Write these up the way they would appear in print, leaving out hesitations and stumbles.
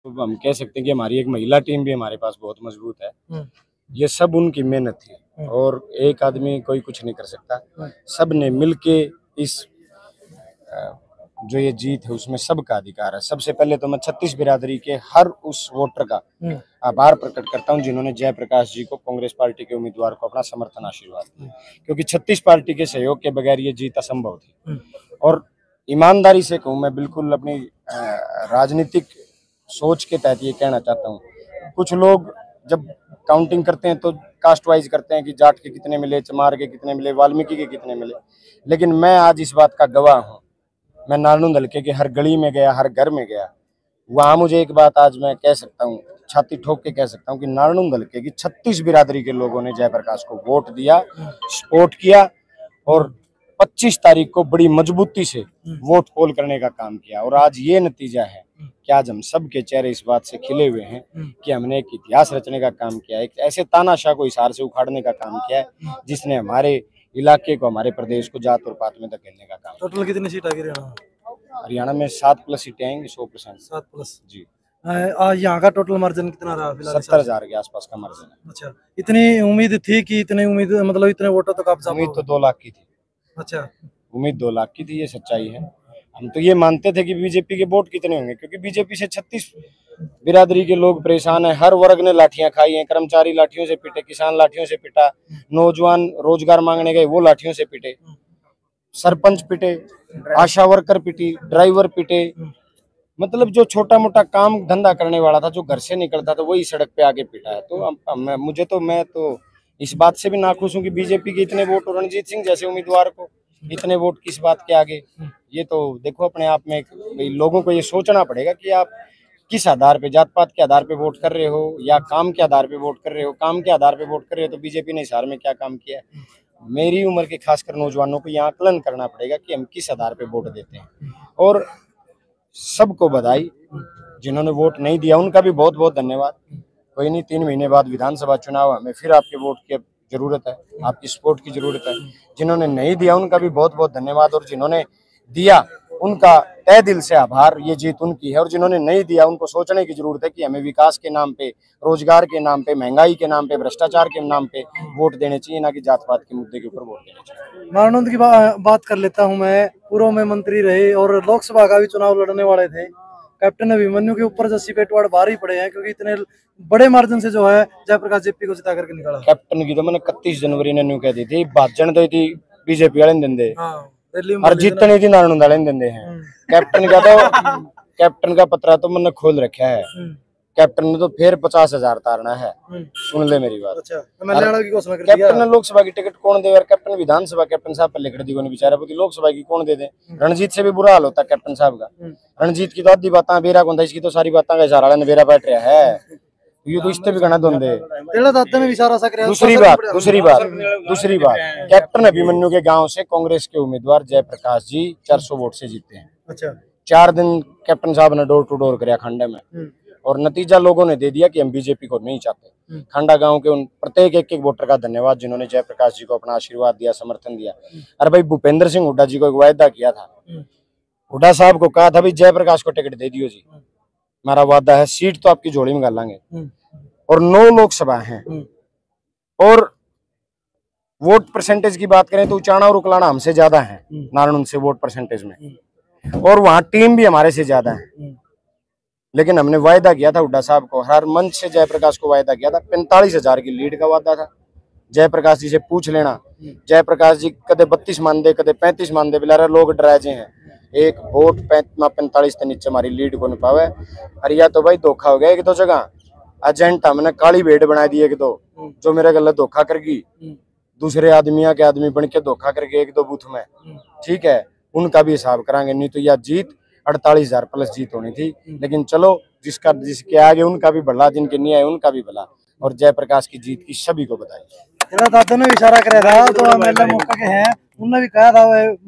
तो हम कह सकते हैं कि हमारी एक महिला टीम भी हमारे पास बहुत मजबूत है। हम्म, ये सब उनकी मेहनत थी और एक आदमी कोई कुछ नहीं कर सकता। सब ने मिलके इस जो ये जीत है उसमें सबका अधिकार है। सबसे पहले तो मैं 36 बिरादरी के हर उस वोटर का आभार प्रकट करता हूं जिन्होंने जयप्रकाश जी को, कांग्रेस पार्टी के उम्मीदवार को, अपना समर्थन आशीर्वाद दिया, क्योंकि 36 पार्टी के सहयोग के बगैर ये जीत असंभव थी। और ईमानदारी से कहूँ, मैं बिल्कुल अपनी राजनीतिक सोच के तहत ये कहना चाहता हूँ, कुछ लोग जब काउंटिंग करते हैं तो कास्ट वाइज करते हैं कि जाट के कितने मिले, चमार के कितने मिले, वाल्मीकि के कितने मिले, लेकिन मैं आज इस बात का गवाह हूँ। मैं नारनूंद हल्के के हर गली में गया, हर घर में गया, वहां मुझे एक बात आज मैं कह सकता हूँ, छाती ठोक के कह सकता हूँ कि नारनूंद हल्के की 36 बिरादरी के लोगों ने जयप्रकाश को वोट दिया, सपोर्ट किया और 25 तारीख को बड़ी मजबूती से वोट पोल करने का काम किया। और आज ये नतीजा है कि आज हम सब के चेहरे इस बात से खिले हुए हैं कि हमने एक इतिहास रचने का काम किया, एक ऐसे तानाशाह को हिसार से उखाड़ने का काम किया है जिसने हमारे इलाके को, हमारे प्रदेश को जात और पात में धकेलने का काम। टोटल कितनी सीट आ गई हरियाणा में 7+ सीटें आएंगी, 100%। 7+ जी। यहाँ का टोटल मार्जिन कितना रहा फिलहाल? 70,000 के आसपास का मार्जिन है। अच्छा, इतनी उम्मीद थी कि इतने उम्मीद मतलब इतने वोटों तक आप? उम्मीद तो 2 लाख की थी। अच्छा, उम्मीद 2 लाख की थी, ये सच्चाई है। हम तो ये मानते थे कि बीजेपी के वोट कितने होंगे, क्योंकि बीजेपी से 36 बिरादरी के लोग परेशान हैं। हर वर्ग ने लाठियां खाई हैं, कर्मचारी लाठियों से पिटे, किसान लाठियों से पिटा, नौजवान रोजगार मांगने गए वो लाठियों से पिटे, सरपंच पिटे, आशा वर्कर पिटी, ड्राइवर पिटे, मतलब जो छोटा मोटा काम धंधा करने वाला था, जो घर से निकलता था, वही सड़क पे आके पिटा है। तो मैं तो इस बात से भी नाखुश हूँ कि बीजेपी के इतने वोट और रणजीत सिंह जैसे उम्मीदवार को इतने वोट किस बात के आगे। ये तो देखो अपने आप में लोगों को ये सोचना पड़ेगा कि आप किस आधार पे, जात पात के आधार पे वोट कर रहे हो या काम के आधार पे वोट कर रहे हो। काम के आधार पे वोट कर रहे हो तो बीजेपी ने हिसार में क्या काम किया है। मेरी उम्र के खासकर नौजवानों को यहाँ आकलन करना पड़ेगा कि हम किस आधार पे वोट देते हैं। और सबको बधाई, जिन्होंने वोट नहीं दिया उनका भी बहुत बहुत धन्यवाद। कोई नहीं, 3 महीने बाद विधानसभा चुनाव, हमें फिर आपके वोट की जरूरत है, आपकी सपोर्ट की जरूरत है। जिन्होंने नहीं दिया उनका भी बहुत बहुत धन्यवाद, और जिन्होंने दिया उनका तहे दिल से आभार। ये जीत उनकी है। और जिन्होंने नहीं दिया उनको सोचने की जरूरत है कि हमें विकास के नाम पे, रोजगार के नाम पे, महंगाई के नाम पे, भ्रष्टाचार के नाम पे वोट देने चाहिए, ना कि जात पात के मुद्दे के ऊपर वोट देने चाहिए। नारनौंद की बात कर लेता हूँ मैं। पूर्व में मंत्री रहे और लोकसभा का भी चुनाव लड़ने वाले थे। कैप्टन अभिमन्यु के ऊपर जस्सी पेटवाड़ भारी पड़े हैं, क्योंकि इतने बड़े मार्जिन से जो है जयप्रकाश जेपी को जिता करके निकाला। कैप्टन की तो मैंने 31 जनवरी ने न्यू कह दी थी, भाजन तो थी बीजेपी वाले ने दे, और जितने थी नारायण वाले ने दे हैं। कैप्टन का पत्रा तो मैंने खोल रखा है। कैप्टन ने तो फिर 50,000 तारना है। सुन ले मेरी बात। अच्छा, कैप्टन ने लोकसभा की टिकट कौन दे? कैप्टन विधानसभा, कैप्टन साहब पहले कर दी को नहीं बेचारा, लोकसभा की कौन दे दे? रणजीत से भी बुरा हाल होता कैप्टन साहब का। रणजीत की तो आधी बातें बेरा कौन था, इसकी तो सारी बातें का इशारा ने बेरा बैठ रहा है। ये तो इससे भी गणा धोंदे। दूसरी बात कैप्टन अभिमन्यु के गांव से कांग्रेस के उम्मीदवार जयप्रकाश जी 400 वोट से जीते हैं। अच्छा, 4 दिन कैप्टन साहब ने डोर टू डोर कराया खंडे में, और नतीजा लोगों ने दे दिया कि हम बीजेपी को नहीं चाहते। खंडा गांव के उन प्रत्येक एक वोटर का धन्यवाद जिन्होंने जयप्रकाश जी को अपना आशीर्वाद दिया, समर्थन दिया। अरे भाई, भूपेंद्र सिंह हुड्डा जी को एक वायदा किया था, हुड्डा साहब को कहा था भाई जयप्रकाश को टिकट दे दियो जी, हमारा वादा है, सीट तो आपकी झोली में गालेंगे। और 9 लोकसभा हैं, और वोट परसेंटेज की बात करें तो उचाना और उकलाना हमसे ज्यादा है नारायण से वोट परसेंटेज में, और वहां टीम भी हमारे से ज्यादा है। लेकिन हमने वायदा किया था हुड्डा साहब को, हर मंच से जयप्रकाश को वायदा किया था, 45,000 की लीड का वादा था। जयप्रकाश जी से पूछ लेना, जयप्रकाश जी कदे 32 मान दे, कदे 35 मान दे, बिलारा लोग डराजे हैं। एक वोट 45 से नीचे हमारी लीड को नहीं पावे। अरे या तो भाई धोखा हो गया एक दो जगह, एजेंट हमने काली भेड़ बना दी एक दो, जो मेरे गलत धोखा करगी, दूसरे आदमिया के आदमी बन के धोखा करके एक दो बूथ में, ठीक है, उनका भी हिसाब कराएंगे। नहीं तो यह जीत 48,000 प्लस जीत होनी थी। लेकिन चलो, जिसके आगे उनका भी भला, जिनके नहीं आए उनका भी भला, और जयप्रकाश की जीत की सभी को बधाई। दादा ने इशारा करा था तो एमएलए मौका के हैं, उन्होंने भी कहा था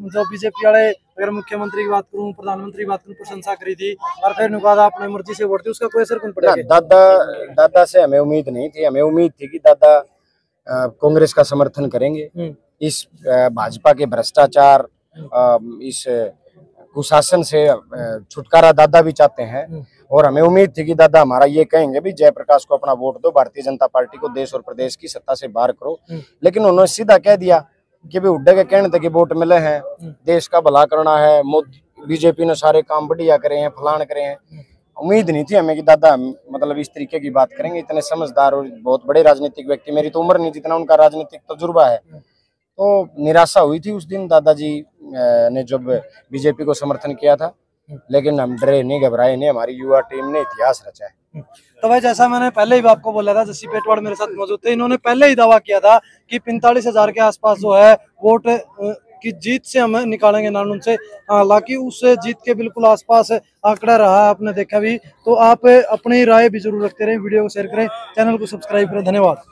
जो बीजेपी वाले, अगर मुख्यमंत्री की बात करूं, प्रधानमंत्री की बात करूं, प्रशंसा करी थी, और फिर कहा था अपनी मर्जी से वोट दी, उसका कोई असर कौन पड़ेगा? दादा से हमें उम्मीद नहीं थी। हमें उम्मीद थी कि दादा कांग्रेस का समर्थन करेंगे, इस भाजपा के भ्रष्टाचार, इस कुशासन से छुटकारा दादा भी चाहते हैं। और हमें उम्मीद थी कि दादा हमारा ये कहेंगे भी जयप्रकाश को अपना वोट दो, भारतीय जनता पार्टी को देश और प्रदेश की सत्ता से बाहर करो। लेकिन उन्होंने सीधा कह दिया कि भाई हुड्डे के कहने तक वोट मिले हैं, देश का भला करना है, बीजेपी ने सारे काम बढ़िया करे हैं, फलान करे हैं। उम्मीद नहीं थी हमें कि दादा मतलब इस तरीके की बात करेंगे। इतने समझदार और बहुत बड़े राजनीतिक व्यक्ति, मेरी तो उम्र नहीं जितना उनका राजनीतिक तजुर्बा है। तो निराशा हुई थी उस दिन दादाजी ने जब बीजेपी को समर्थन किया था। लेकिन हम डरे नहीं, घबराए नहीं, हमारी युवा टीम ने इतिहास रचा है। तो भाई जैसा मैंने पहले ही आपको बोला था, जस्सी पेटवाड़ मेरे साथ मौजूद थे, इन्होंने पहले ही दावा किया था कि 45,000 के आसपास जो है वोट की जीत से हम निकालेंगे नानून से। हालांकि उस जीत के बिल्कुल आसपास आंकड़ा रहा है, आपने देखा भी। तो आप अपनी राय भी जरूर रखते रहे, वीडियो को शेयर करें, चैनल को सब्सक्राइब करें। धन्यवाद।